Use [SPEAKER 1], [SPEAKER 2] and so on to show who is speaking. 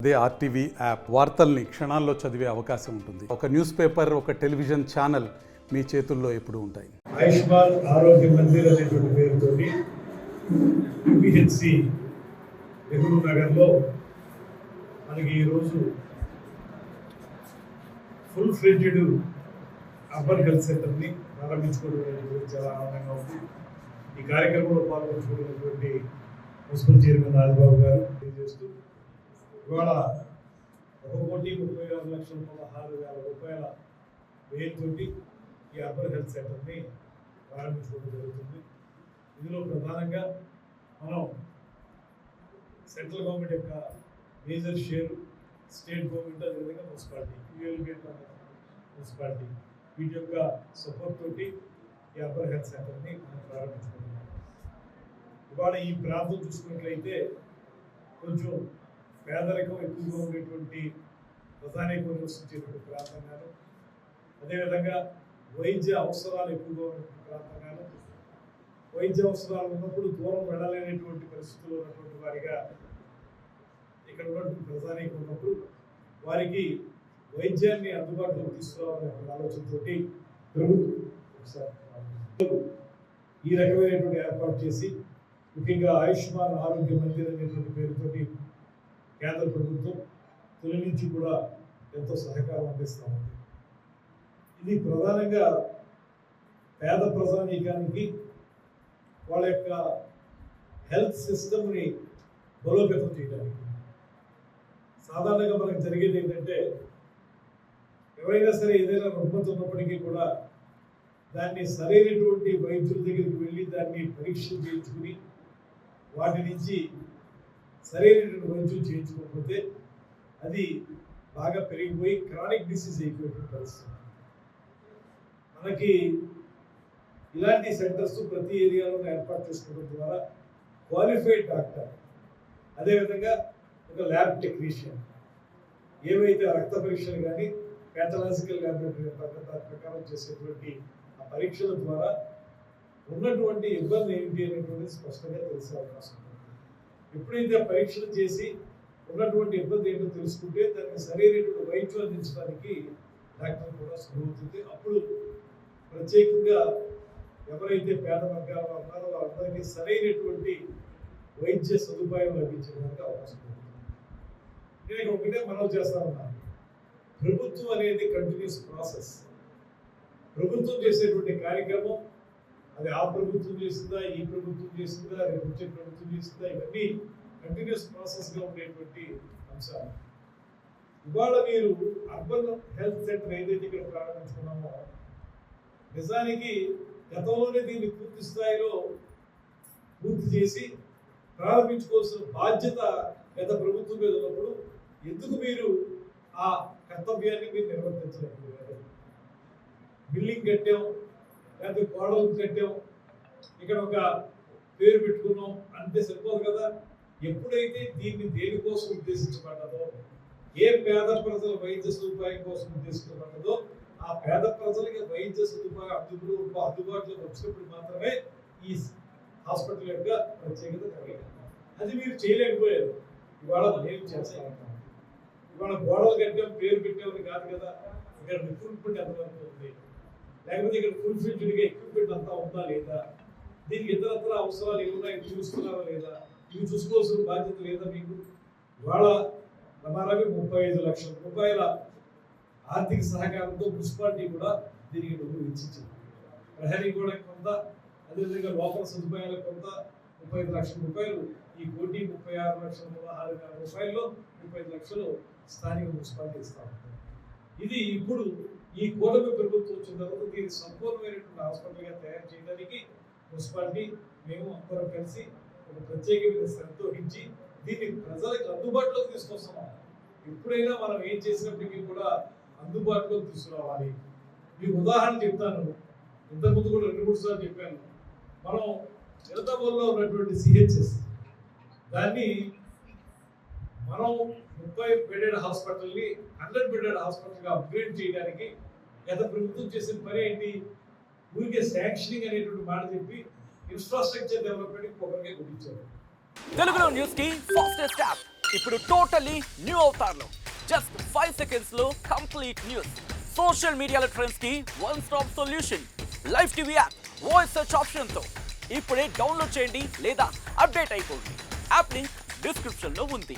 [SPEAKER 1] అదే RTV app వార్తల్ని క్షణాల్లో చదివే అవకాశం ఉంటుంది. ఒక న్యూస్ పేపర్, ఒక టెలివిజన్ ఛానల్ మీ చేతుల్లో ఎప్పుడూ ఉంటాయి.
[SPEAKER 2] ఆయుష్మాన్ ఆరోగ్య మందిర్ అనేటువంటి పేరుతో పిహెచ్సి నెహ్రూ నగర్లో మనకి ఈరోజు ఫుల్ ఫ్లెడ్జ్డ్ అర్బన్ హెల్త్ సెంటర్ని ప్రారంభించుకోవడం అనేది చాలా ఆనందంగా ఉంది. ఈ కార్యక్రమంలో పాల్గొంటున్నటువంటి మున్సిపల్ చైర్మన్ రాజబాబు గారు తెలియజేస్తూ ఇవాళ 1,36,16,000 రూపాయల వ్యయంతో ఈ అర్బన్ హెల్త్ సెంటర్ని ప్రారంభించుకోవడం జరుగుతుంది. ఇందులో ప్రధానంగా మనం సెంట్రల్ గవర్నమెంట్ యొక్క మేజర్ షేర్, స్టేట్ గవర్నమెంట్, అదేవిధంగా మున్సిపాలిటీ, మున్సిపాలిటీ వీటి యొక్క సపోర్ట్ తోటి ఈ అర్బన్ హెల్త్ సెంటర్ని మనం ప్రారంభించుకుంటున్నాం. ఇవాళ ఈ ప్రాంతం చూసుకున్నట్లయితే కొంచెం పేదరికం ఎక్కువగా ఉండేటువంటి, ప్రధానికం నివసించేటువంటి ప్రాంతంగాను, అదేవిధంగా వైద్య అవసరాలు ఎక్కువగా ఉన్నటువంటి ప్రాంతంగాను, వైద్య అవసరాలు ఉన్నప్పుడు దూరం వెళ్ళలేనటువంటి పరిస్థితుల్లో ఉన్నటువంటి వారిగా ఇక్కడ ఉన్నటువంటి ప్రధానికం ఉన్నప్పుడు వారికి వైద్యాన్ని అందుబాటులోకి తీసుకురావాలనే ఆలోచనతో ఈ రకమైనటువంటి ఏర్పాటు చేసి, ముఖ్యంగా ఆయుష్మాన్ ఆరోగ్య మందిర్ అనేటువంటి పేరుతోటి కేంద్ర ప్రభుత్వం తొలి నుంచి కూడా ఎంతో సహకారం అందిస్తూ ఉంది. ఇది ప్రధానంగా పేద ప్రజానీకానికి వాళ్ళ యొక్క హెల్త్ సిస్టమ్ని బలోపేతం చేయడానికి. సాధారణంగా మనకు జరిగేది ఏంటంటే, ఎవరైనా సరే ఏదైనా రుగ్మత ఉన్నప్పటికీ కూడా దాన్ని సరైనటువంటి వైద్యుల దగ్గరికి వెళ్ళి దాన్ని పరీక్షలు చేయించుకుని వాటి నుంచి సరైనటువంటి వైద్యం చేయించుకోకపోతే అది బాగా పెరిగిపోయి క్రానిక్ డిసీజ్ అయిపోయేటువంటి పరిస్థితి. మనకి ఇలాంటి సెంటర్స్ ప్రతి ఏరియాలో ఏర్పాటు చేసుకోవడం ద్వారా క్వాలిఫైడ్ డాక్టర్, అదేవిధంగా ఒక ల్యాబ్ టెక్నీషియన్, ఏవైతే రక్త పరీక్షలు కానీ ప్యాథలాజికల్ ల్యాబొరేటరీ ప్రకారం చేసేటువంటి ఆ పరీక్షల ద్వారా ఉన్నటువంటి ఇబ్బంది ఏమిటి అనేటువంటిది స్పష్టంగా తెలిసే అవకాశం ఉంది. ఎప్పుడైతే ఆ పరీక్షలు చేసి ఉన్నటువంటి ఇబ్బంది ఏంటో తెలుసుకుంటే దానికి సరైనటువంటి వైద్యం అందించడానికి డాక్టర్ కూడా సులువుతుంది. అప్పుడు ప్రత్యేకంగా ఎవరైతే పేద వర్గాలు ఉన్నారో వారందరికీ సరైనటువంటి వైద్య సదుపాయం లభించడానికి అవకాశం ఉంది. నేను ఒకటే మనం చేస్తా ఉన్నాను, ప్రభుత్వం అనేది కంటిన్యూస్ ప్రాసెస్. ప్రభుత్వం చేసేటువంటి కార్యక్రమం అది ఆ ప్రభుత్వం చేసిందా, ఈ ప్రభుత్వం చేసిందా, రేపు వచ్చే ప్రభుత్వం చేసిందా, ఇవన్నీ కంటిన్యూస్ ప్రాసెస్గా ఉండేటువంటి అంశాలు. ఇవాళ మీరు అర్బన్ హెల్త్ సెంటర్ ఏదైతే ఇక్కడ ప్రారంభించుకున్నామో, నిజానికి గతంలోనే దీన్ని పూర్తి స్థాయిలో పూర్తి చేసి ప్రారంభించుకోవాల్సిన బాధ్యత గత ప్రభుత్వం మీద ఉన్నప్పుడు ఎందుకు మీరు ఆ కర్తవ్యాన్ని మీరు నిర్వర్తించలేకపోయారు? బిల్డింగ్ కట్టాం, లేకపోతే గోడలు కట్టాం, ఇక్కడ ఒక పేరు పెట్టుకున్నాం అంతే సరిపోదు కదా. ఎప్పుడైతే దీన్ని దేనికోసం ఉద్దేశించబడ్డదో, ఏ పేద ప్రజల వైద్య సదుపాయం కోసం ఉద్దేశించబడ్డదో ఆ పేద ప్రజలకి వైద్య సదుపాయం అందుబాటులోకి వచ్చినప్పుడు మాత్రమే ఈ హాస్పిటల్ యొక్క ప్రత్యేకత కలిగింది. అది మీరు చేయలేకపోయారు. ఇవాళ నేను చేస్తా ఉంటాను. ఇవాళ గోడలు కట్టాం, పేరు పెట్టామని కాదు కదా. ఇక్కడ రిక్రూట్మెంట్ ఎంతవరకు ఉంది, లేకపోతే ఇక్కడ ఫుల్ ఫిల్డ్గా ఎక్విప్మెంట్ అంతా ఉందా లేదా, దీనికి ఇతరత్ర అవసరాలు ఏమున్నా చూస్తున్నారా లేదా, ఇవి చూసుకోవాల్సిన బాధ్యత లేదా మీకు? ఇవాళ రమారవి 35 లక్షల రూపాయల ఆర్థిక సహకారంతో మున్సిపాలిటీ కూడా దీనికి డబ్బులు వెచ్చించింది. ప్రహరీ కూడా కొంత, అదేవిధంగా లోపల సదుపాయాలకు కొంత 35 లక్షల రూపాయలు. ఈ 1,36,16,000 రూపాయల్లో 35 లక్షలు స్థానిక మున్సిపాలిటీ ఇస్తా ఉంటారు. ఇది ఇప్పుడు ఈ కూటమి ప్రభుత్వం వచ్చిన తర్వాత దీన్ని సంపూర్ణమైనటువంటి హాస్పిటల్గా తయారు చేయడానికి మున్సిపాలిటీ మేము అందరం కలిసి ఒక ప్రత్యేకమైన శ్రద్ధ వహించి దీన్ని ప్రజలకు అందుబాటులోకి తీసుకొస్తున్నాం. ఎప్పుడైనా మనం ఏం చేసినప్పటికీ కూడా అందుబాటులోకి తీసుకురావాలి. మీకు ఉదాహరణ చెప్తాను, ఇంతకుముందు కూడా 2-3 సార్లు చెప్పాను. మనం నిడదవోలులో ఉన్నటువంటి సిహెచ్ఎస్ దాన్ని మనం 30 బెడెడ్ హాస్పిటల్ని 100 బెడెడ్ హాస్పిటల్గా అప్గ్రేడ్ చేయడానికి గత ప్రభుత్వం చేసిన పని ఏంటి? ఊరికే శాంక్షనింగ్ అనేటువంటి మాట చెప్పి ఇన్ఫ్రాస్ట్రక్చర్ డెవలప్మెంట్ కొబ్బరికాయ గురించారు.
[SPEAKER 3] తెలుగులో న్యూస్ కి ఫాస్టెస్ట్ యాప్ ఇప్పుడు టోటలీ న్యూ అవతార్లో జస్ట్ 5 సెకండ్స్ లో కంప్లీట్ న్యూస్. సోషల్ మీడియాలో ట్రెండ్స్ కి one stop solution. Live TV app voice search option తో ఇప్పుడే డౌన్లోడ్ చేయండి లేదా అప్డేట్ అయిపోండి. యాప్ లింక్ డిస్క్రిప్షన్ లో ఉంది.